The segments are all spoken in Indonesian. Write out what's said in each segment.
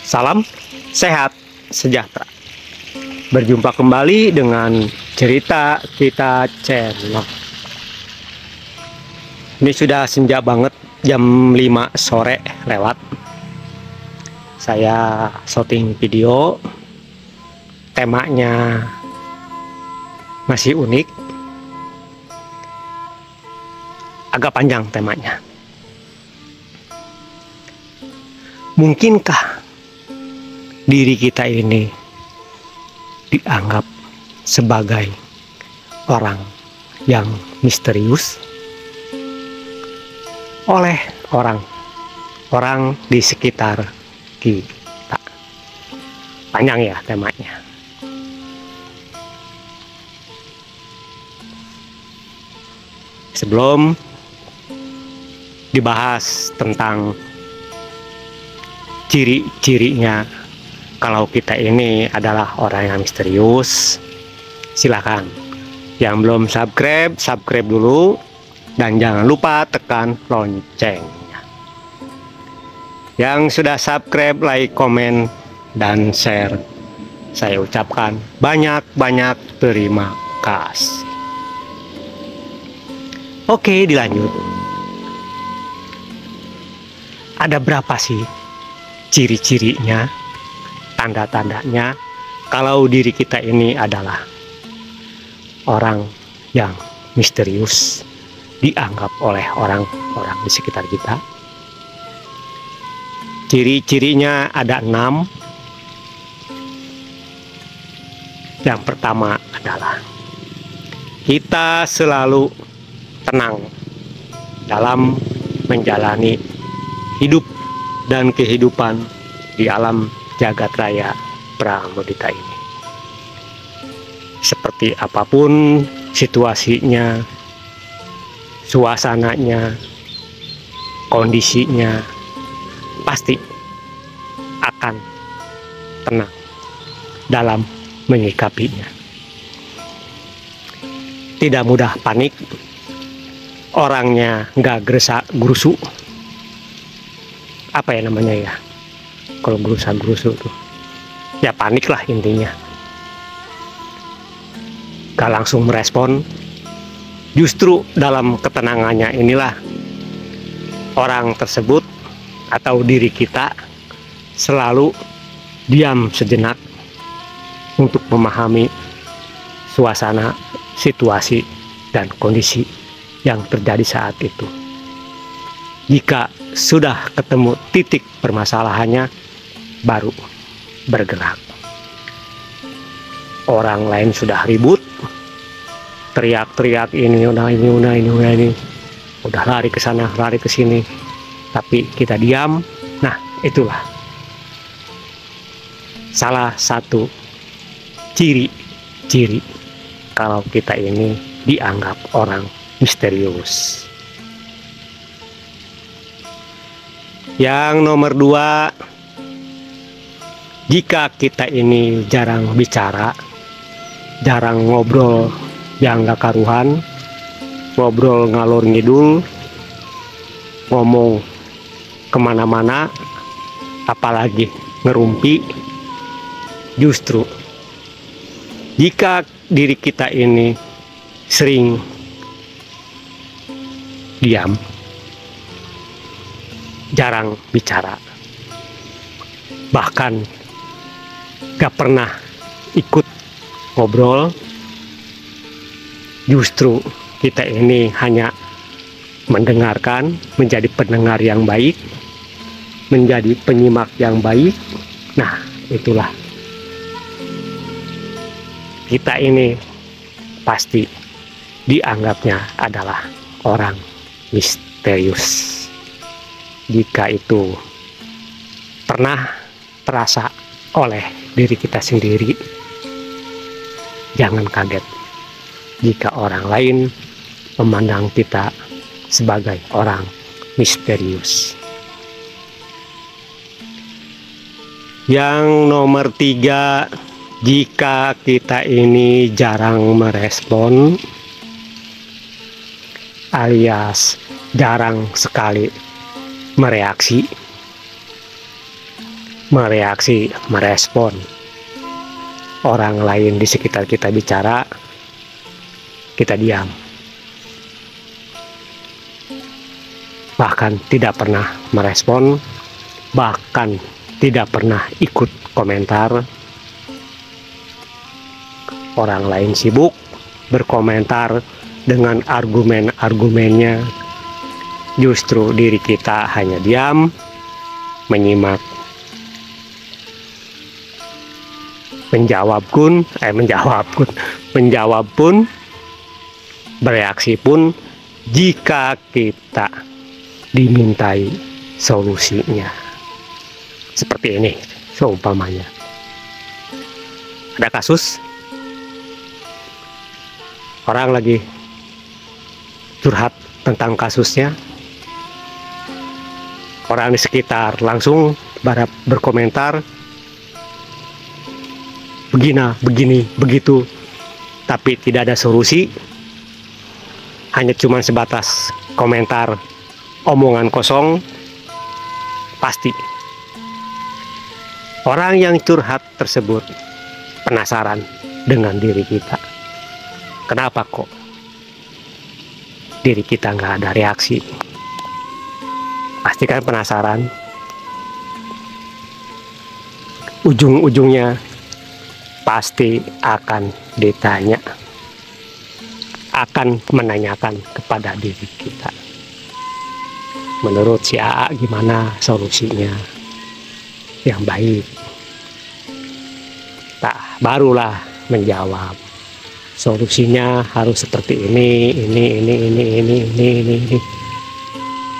Salam sehat sejahtera. Berjumpa kembali dengan cerita kita channel. Ini sudah senja banget, jam 5 sore lewat. Saya syuting video. Temanya masih unik. Agak panjang temanya. Mungkinkah diri kita ini dianggap sebagai orang yang misterius oleh orang di sekitar kita? Panjang ya temanya. Sebelum dibahas tentang ciri-cirinya kalau kita ini adalah orang yang misterius, silakan. Yang belum subscribe dulu, dan jangan lupa tekan loncengnya. Yang sudah subscribe, like, komen, dan share, saya ucapkan banyak terima kasih. Oke, dilanjut. Ada berapa sih ciri-cirinya, tanda-tandanya kalau diri kita ini adalah orang yang misterius dianggap oleh orang-orang di sekitar kita? Ciri-cirinya ada 6. Yang pertama adalah kita selalu tenang dalam menjalani hidup dan kehidupan di alam jagat raya Pramudita ini. Seperti apapun situasinya, suasananya, kondisinya, pasti akan tenang dalam menyikapinya. Tidak mudah panik, orangnya nggak gerusu. Apa ya namanya ya, kalau gerusa-gerusu tuh ya panik lah intinya. Gak langsung merespon. Justru dalam ketenangannya inilah orang tersebut atau diri kita selalu diam sejenak untuk memahami suasana, situasi, dan kondisi yang terjadi saat itu. Jika sudah ketemu titik permasalahannya, baru bergerak. Orang lain sudah ribut, teriak-teriak ini udah lari ke sana, lari ke sini, tapi kita diam. Nah, itulah salah satu ciri-ciri kalau kita ini dianggap orang misterius. Yang nomor 2, jika kita ini jarang bicara, jarang ngobrol yang gak karuhan, ngobrol ngalor ngidul, ngomong kemana-mana, apalagi ngerumpi. Justru jika diri kita ini sering diam, jarang bicara, bahkan gak pernah ikut ngobrol, justru kita ini hanya mendengarkan, menjadi pendengar yang baik, menjadi penyimak yang baik. Nah, itulah kita ini pasti dianggapnya adalah orang misterius. Jika itu pernah terasa oleh diri kita sendiri, jangan kaget jika orang lain memandang kita sebagai orang misterius. Yang nomor 3, jika kita ini jarang merespon alias jarang sekali mereaksi, mereaksi, merespon orang lain di sekitar kita bicara, kita diam. Bahkan tidak pernah merespon, bahkan tidak pernah ikut komentar. Orang lain sibuk berkomentar dengan argumen-argumennya, justru diri kita hanya diam, menyimak, menjawab pun, bereaksi pun jika kita dimintai solusinya. Seperti ini seumpamanya. Ada kasus orang lagi curhat tentang kasusnya, orang di sekitar langsung berkomentar begini, begitu, tapi tidak ada solusi, hanya cuma sebatas komentar, omongan kosong. Pasti orang yang curhat tersebut penasaran dengan diri kita. Kenapa kok diri kita nggak ada reaksi? Pasti kan penasaran. Ujung-ujungnya pasti akan ditanya, akan menanyakan kepada diri kita. Menurut si AA gimana solusinya yang baik? Tak, barulah menjawab. Solusinya harus seperti ini.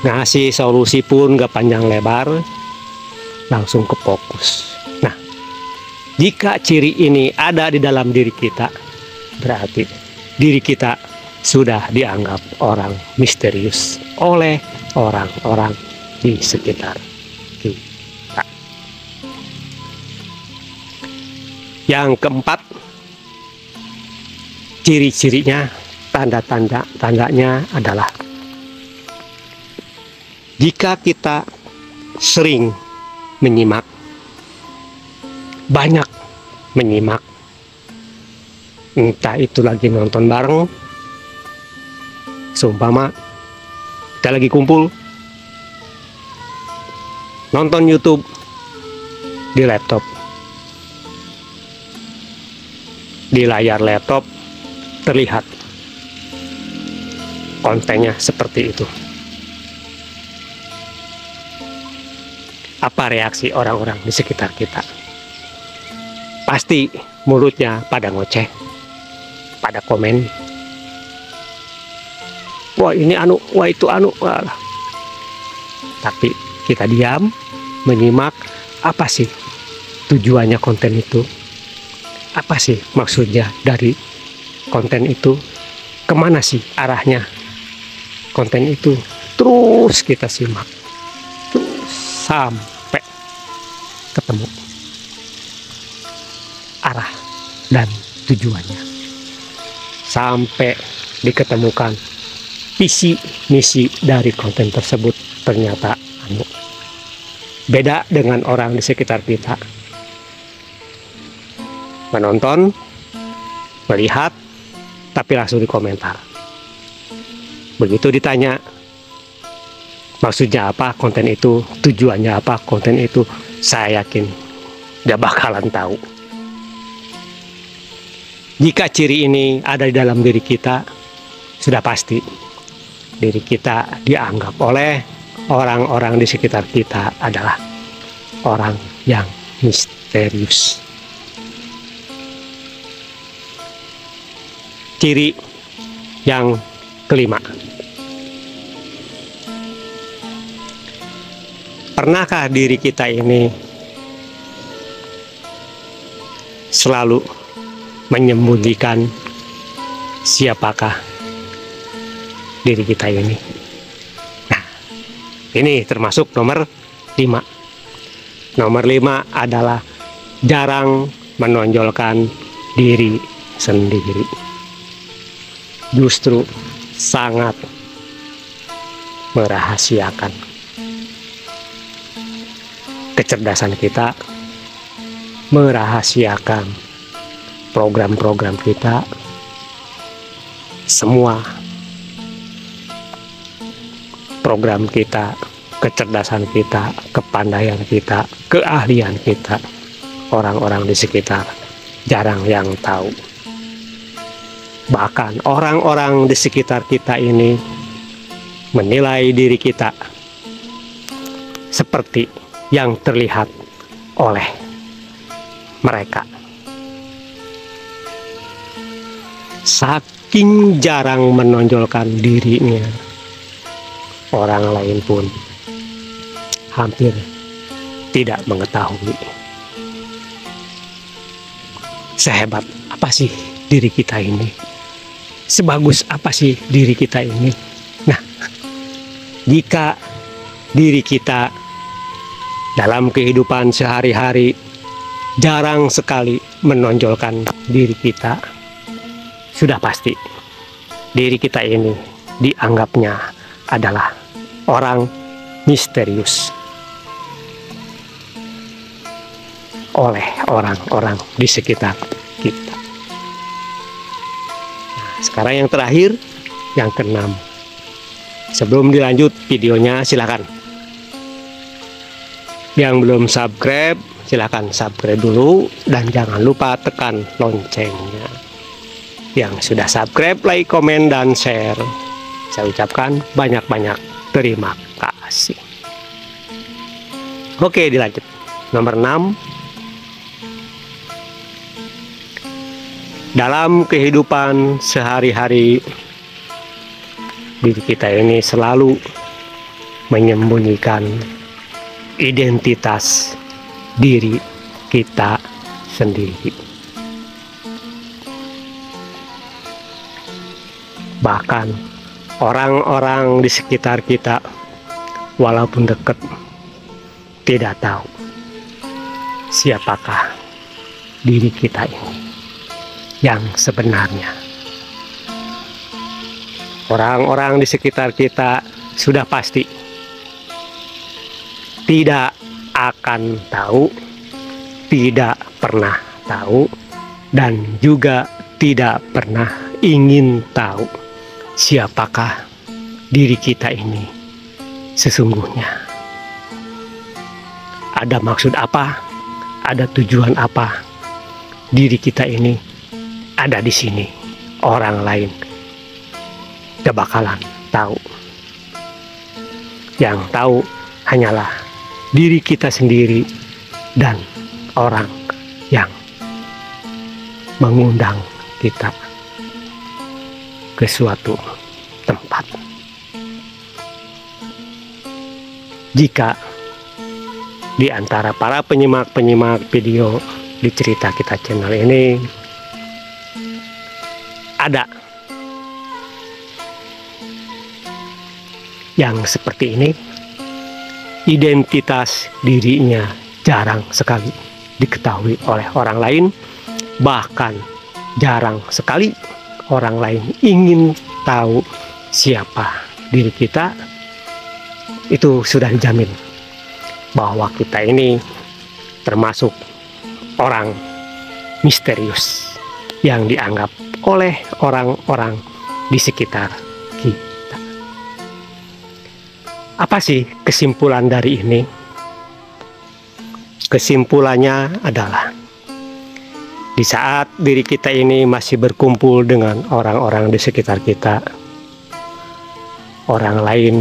Ngasih solusi pun gak panjang lebar, langsung ke fokus. Nah, jika ciri ini ada di dalam diri kita, berarti diri kita sudah dianggap orang misterius oleh orang-orang di sekitar kita. Yang keempat, ciri-cirinya, tandanya adalah jika kita sering menyimak, banyak menyimak, entah itu lagi nonton bareng, seumpama kita lagi kumpul nonton YouTube di laptop, di layar laptop terlihat kontennya seperti itu. Apa reaksi orang-orang di sekitar kita? Pasti mulutnya pada ngoceh, pada komen, wah ini anu, wah itu anu, wah. Tapi kita diam, menyimak. Apa sih tujuannya konten itu? Apa sih maksudnya dari konten itu? Kemana sih arahnya konten itu? Terus kita simak, terus sampai ketemu arah dan tujuannya, sampai diketemukan visi misi dari konten tersebut. Ternyata beda dengan orang di sekitar kita. Menonton, melihat, tapi langsung dikomentar. Begitu ditanya maksudnya apa konten itu, tujuannya apa konten itu, saya yakin gak bakalan tahu. Jika ciri ini ada di dalam diri kita, sudah pasti diri kita dianggap oleh orang-orang di sekitar kita adalah orang yang misterius. Ciri yang kelima, pernahkah diri kita ini selalu menyembunyikan siapakah diri kita ini? Nah, ini termasuk nomor 5. Nomor 5 adalah jarang menonjolkan diri sendiri. Justru sangat merahasiakan. kecerdasan kita, merahasiakan program-program kita, semua program kita, kecerdasan kita, kepandaian kita, keahlian kita, orang-orang di sekitar jarang yang tahu. Bahkan orang-orang di sekitar kita ini menilai diri kita seperti yang terlihat oleh mereka. Saking jarang menonjolkan dirinya, orang lain pun hampir tidak mengetahui sehebat apa sih diri kita ini, sebagus apa sih diri kita ini. Nah, jika diri kita dalam kehidupan sehari-hari jarang sekali menonjolkan diri kita, sudah pasti diri kita ini dianggapnya adalah orang misterius oleh orang-orang di sekitar kita. Nah, sekarang yang terakhir, yang keenam. Sebelum dilanjut videonya, silakan. Yang belum subscribe, silakan subscribe dulu dan jangan lupa tekan loncengnya. Yang sudah subscribe, like, komen, dan share, saya ucapkan banyak-banyak terima kasih. Oke, dilanjut. Nomor 6. Dalam kehidupan sehari-hari, diri kita ini selalu menyembunyikan identitas diri kita sendiri. Bahkan orang-orang di sekitar kita, walaupun dekat, tidak tahu siapakah diri kita ini yang sebenarnya. Orang-orang di sekitar kita sudah pasti tidak akan tahu, tidak pernah tahu, dan juga tidak pernah ingin tahu siapakah diri kita ini sesungguhnya. Ada maksud apa? Ada tujuan apa? Diri kita ini ada di sini. Orang lain gak bakalan tahu. Yang tahu hanyalah diri kita sendiri dan orang yang mengundang kita ke suatu tempat. Jika di antara para penyimak video di Cerita Kita channel ini ada yang seperti ini, identitas dirinya jarang sekali diketahui oleh orang lain, bahkan jarang sekali orang lain ingin tahu siapa diri kita, itu sudah dijamin bahwa kita ini termasuk orang misterius yang dianggap oleh orang-orang di sekitar kita. Apa sih kesimpulan dari ini? Kesimpulannya adalah di saat diri kita ini masih berkumpul dengan orang-orang di sekitar kita, orang lain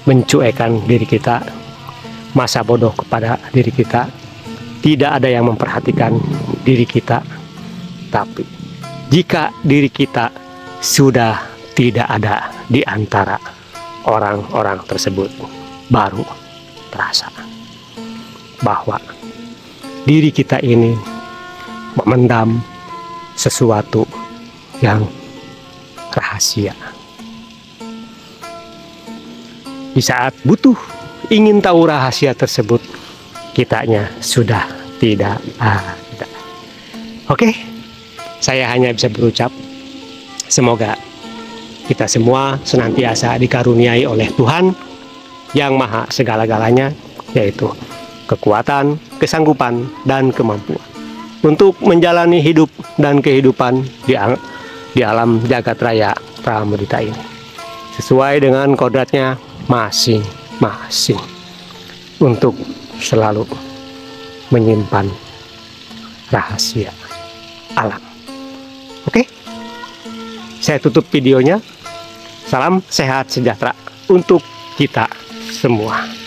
mencuekkan diri kita, masa bodoh kepada diri kita, tidak ada yang memperhatikan diri kita. Tapi jika diri kita sudah tidak ada di antara orang-orang tersebut, baru terasa bahwa diri kita ini memendam sesuatu yang rahasia. Di saat butuh ingin tahu rahasia tersebut, kitanya sudah tidak ada. Oke, saya hanya bisa berucap semoga kita semua senantiasa dikaruniai oleh Tuhan yang Maha Segala-galanya yaitu kekuatan, kesanggupan, dan kemampuan untuk menjalani hidup dan kehidupan di alam jagat raya Pramudita ini sesuai dengan kodratnya masing-masing untuk selalu menyimpan rahasia alam. Oke, saya tutup videonya. Salam sehat sejahtera untuk kita semua.